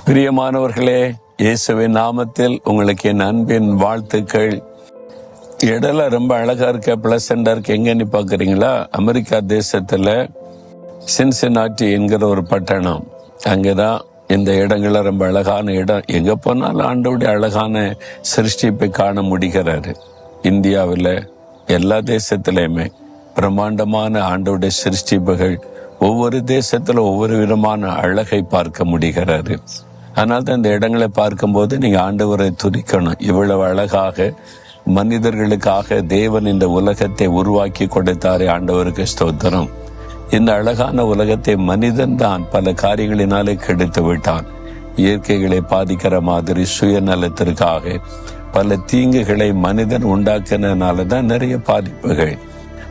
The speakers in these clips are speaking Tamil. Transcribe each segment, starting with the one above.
பிரியமானவர்களே, இயேசுவின் நாமத்தில் உங்களுக்கு என் அன்பின் வாழ்த்துக்கள். இடம்லாம் ரொம்ப அழகா இருக்க, பிளசண்டா இருக்கு. எங்கன்னு பாக்குறீங்களா? அமெரிக்கா தேசத்துல சின்சினாட்டி என்கிற ஒரு பட்டணம். அங்கதான் இந்த இடங்கள்ல ரொம்ப அழகான இடம். எங்க போனாலும் ஆண்டவருடைய அழகான சிருஷ்டிப்பை காண முடிகிறாரு. இந்தியாவில் எல்லா தேசத்திலையுமே பிரம்மாண்டமான ஆண்டவருடைய சிருஷ்டிப்புகள், ஒவ்வொரு தேசத்துல ஒவ்வொரு விதமான அழகை பார்க்க முடிகிறாரு. அதனால தான் இந்த இடங்களை பார்க்கும்போது நீங்க ஆண்டவரை துதிக்கணும். இவ்வளவு அழகாக மனிதர்களுக்காக தேவன் இந்த உலகத்தை உருவாக்கி கொடுத்தாரே, ஆண்டவருக்கு ஸ்தோத்திரம். இந்த அழகான உலகத்தை மனிதன் தான் பல காரியங்களினாலே கெடுத்து விட்டான். இயற்கைகளை பாதிக்கிற மாதிரி சுயநலத்திற்காக பல தீங்குகளை மனிதன் உண்டாக்குனதுனால தான் நிறைய பாதிப்புகள்.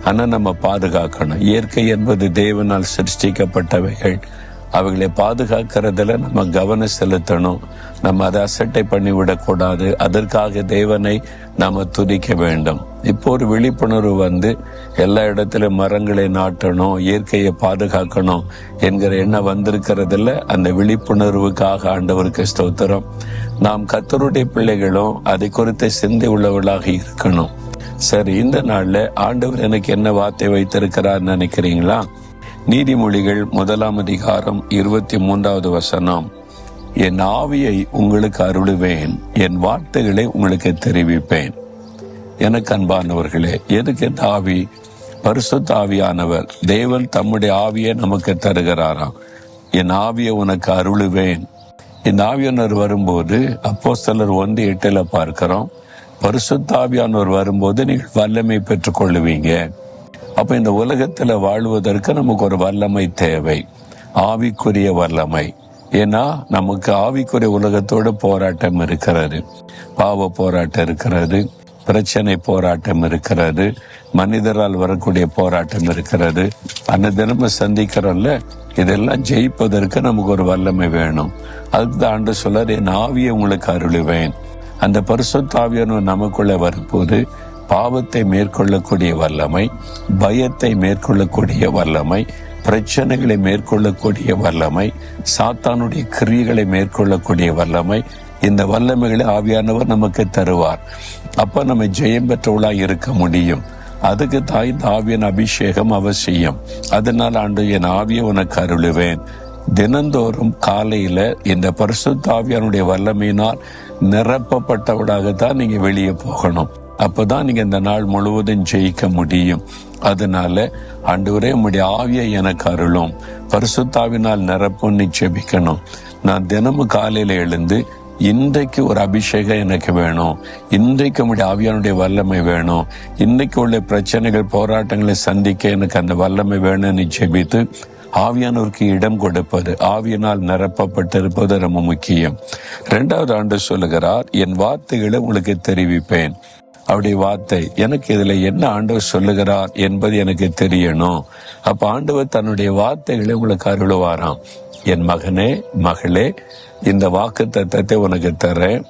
ஆனா நம்ம பாதுகாக்கணும். இயற்கை என்பது தேவனால் சிருஷ்டிக்கப்பட்டவைகள். அவைகளை பாதுகாக்கிறதுல நம்ம கவனம் செலுத்தணும். நம்ம அதை அசட்டை பண்ணி விடக்கூடாது. அதற்காக தேவனை நாம துதிக்க வேண்டும். இப்போ ஒரு விழிப்புணர்வு எல்லா இடத்திலும் மரங்களை நாட்டணும், இயற்கையை பாதுகாக்கணும் என்கிற எண்ணம் வந்திருக்கிறதுல அந்த விழிப்புணர்வுக்காக ஆண்டவருக்கு ஸ்தோத்திரம். நாம் கர்த்தருடைய பிள்ளைகளும் அதை குறித்து சிந்தை உள்ளவர்களாக இருக்கணும். சரி, இந்த நாள்ல ஆண்டவர் எனக்கு என்ன வார்த்தை வைத்திருக்கிறார் நினைக்கிறீங்களா? நீதிமொழிகள் 1 அதிகாரம் 23வது வசனம். என் ஆவியை உங்களுக்கு அருளுவேன், என் வார்த்தைகளை உங்களுக்கு தெரிவிப்பேன். எனக்கு அன்பானவர்களே, எதுக்கு இந்த ஆவி? பரிசுத்த ஆவியானவர் தேவன் தம்முடைய ஆவியை நமக்கு தருகிறாராம். என் ஆவியை உனக்கு அருளுவேன். இந்த ஆவியானவர் வரும்போது அப்போஸ்தலர் 1:8 பார்க்கிறோம், பரிசுத்த ஆவியானவர் வரும்போது நீங்கள் வல்லமை பெற்றுக் கொள்ளுவீங்க. அப்ப இந்த உலகத்துல வாழ்வதற்கு நமக்கு ஒரு வல்லமை தேவை, ஆவிக்குரிய வல்லமை. ஏன்னா நமக்கு ஆவிக்குரிய உலகத்தோடு போராட்டம் இருக்கிறது, பாவ போராட்டம் இருக்கிறது, பிரச்சனை போராட்டம் இருக்கிறது, மனிதரால் வரக்கூடிய போராட்டம் இருக்கிறது. அந்த தினமும் சந்திக்கிறோம்ல, இதெல்லாம் ஜெயிப்பதற்கு நமக்கு ஒரு வல்லமை வேணும். அதுக்கு ஆண்டு சொல்றார், என் ஆவியை உங்களுக்கு அருளுவேன். அந்த பரிசுத்த ஆவியானவர் நமக்குள்ள வரும்போது பாவத்தை மேற்கொள்ளக்கூடிய வல்லமை, பயத்தை மேற்கொள்ளக்கூடிய வல்லமை, பிரச்சனைகளை மேற்கொள்ளக்கூடிய வல்லமை, சாத்தானுடைய கிரியைகளை மேற்கொள்ளக்கூடிய வல்லமை, இந்த வல்லமைகளை ஆவியானவர் நமக்கு தருவார். அப்ப நம்ம ஜெயம் பெற்றவளாய் இருக்க முடியும். அதுக்கு தான் இந்த ஆவியின் அபிஷேகம் அவசியம். அதனால் ஆண்டு என் ஆவியை உனக்கு அருளுவேன். தினந்தோறும் காலையில இந்த பரிசுத்த ஆவியானுடைய வல்லமையினால் நிரப்பப்பட்டவடாகத்தான் நீங்க வெளியே போகணும். அப்பதான் நீங்க இந்த நாள் முழுவதும் ஜெயிக்க முடியும். அதனால ஆண்டவரே, உம்முடைய ஆவியை எனக்கு அருளும், பரிசுத்தாவினால் நிரப்புன்னு ஜெபிக்கணும். நான் தினமும் காலையில எழுந்து இன்றைக்கு ஒரு அபிஷேகம் எனக்கு வேணும், இன்றைக்கு உம்முடைய ஆவியானுடைய வல்லமை வேணும், இன்றைக்கு உள்ள பிரச்சனைகள் போராட்டங்களை சந்திக்க எனக்கு அந்த வல்லமை வேணும்னு ஜெபித்து ஆவியானவருக்கு இடம் கொடுப்பது, ஆவியினால் நிரப்பப்பட்டிருப்பது ரொம்ப முக்கியம். 2வது ஆண்டு சொல்லுகிறார், என் வார்த்தைகளை உங்களுக்கு தெரிவிப்பேன். அவருடைய வார்த்தை எனக்கு இதுல என்ன ஆண்டவர் சொல்லுகிறார் என்பது எனக்கு தெரியணும். அப்ப ஆண்டவர் தன்னுடைய வார்த்தைகளை உங்களுக்கு அருளுவாராம். என் மகனே, மகளே, இந்த வாக்கு தத்தத்தை உனக்கு தரேன்,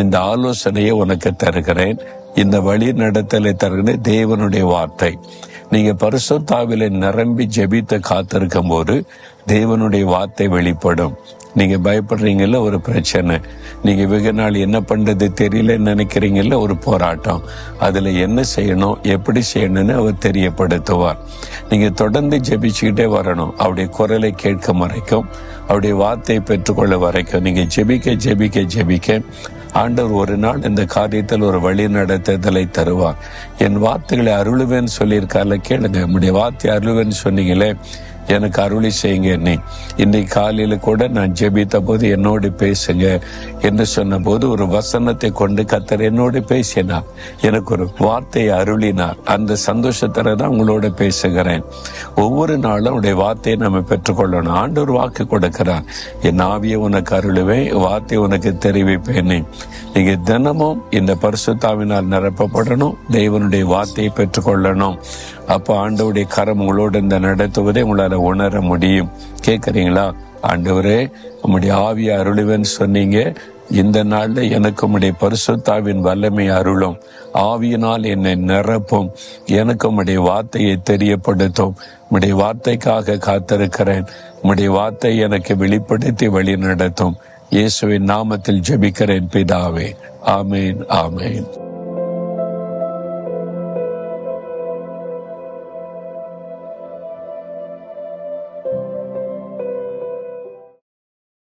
இந்த ஆலோசனையை உனக்கு தருகிறேன், இந்த வழி நடத்தலை தருகிறேன். தேவனுடைய வார்த்தை. நீங்க பரிசுத்த ஆவியில நிரம்பி ஜெபித்து காத்திருக்கும் போது தேவனுடைய வார்த்தை வெளிப்படும். நீங்க பயப்படுறீங்கல்ல, ஒரு பிரச்சனை, நீங்க வெகு நாள் என்ன பண்றது தெரியலன்னு நினைக்கிறீங்கல்ல, ஒரு போராட்டம், அதுல என்ன செய்யணும், எப்படி செய்யணும்னு அவர் தெரியப்படுத்துவார். நீங்க தொடர்ந்து ஜெபிச்சுக்கிட்டே வரணும். அவருடைய குரலை கேட்க வரைக்கும், அவருடைய வார்த்தையை பெற்றுக்கொள்ள வரைக்கும் நீங்க ஜெபிக்க ஜெபிக்க ஜெபிக்க ஆண்டவர் ஒரு நாள் இந்த காரியத்தில் ஒரு வழி நடத்துதலை தருவார். என் வார்த்தைகளை அருளுவேன்னு சொல்லியிருக்கால, கேளுங்க. நம்முடைய வார்த்தை அருளுவேன்னு சொன்னீங்களே, எனக்கு அருளி செய்யுங்க. நீ இன்னைக்கு காலையில கூட நான் ஜெபித்த போது என்னோடு பேசுங்க என்று சொன்ன போது ஒரு வசனத்தை கொண்டு கர்த்தர் என்னோடு பேசினார், எனக்கு ஒரு வார்த்தையை அருளினார். அந்த சந்தோஷத்துல தான் உங்களோட பேசுகிறேன். ஒவ்வொரு நாளும் உடைய வார்த்தையை நம்ம பெற்றுக்கொள்ளணும். ஆண்டவர் வாக்கு கொடுக்கிறார், என் ஆவியை உனக்கு அருளுவேன், வார்த்தையை உனக்கு தெரிவிப்பேன். நீங்க தினமும் இந்த பரிசுத்தாவினால் நிரப்பப்படணும், தேவனுடைய வார்த்தையை பெற்றுக்கொள்ளணும். அப்ப ஆண்டவருடைய கரம் உங்களோடு இந்த நடத்துவதை உங்களால உணர முடியும். கேட்கறீங்களா? ஆண்டவரே, உம்முடைய ஆவியை அருளுவேன்னு சொன்னீங்க, இந்த நாள்ல எனக்கு உம்முடைய பரிசுத்தாவின் வல்லமை அருளும், ஆவியினால் என்னை நிரப்பும், எனக்கு உம்முடைய வார்த்தையை தெரியப்படுத்தும். உம்முடைய வார்த்தைக்காக காத்திருக்கிறேன். உம்முடைய வார்த்தை எனக்கு வெளிப்படுத்தி வழி நடத்தும். இயேசுவின் நாமத்தில் ஜெபிக்கிறேன் பிதாவே. ஆமேன், ஆமேன்.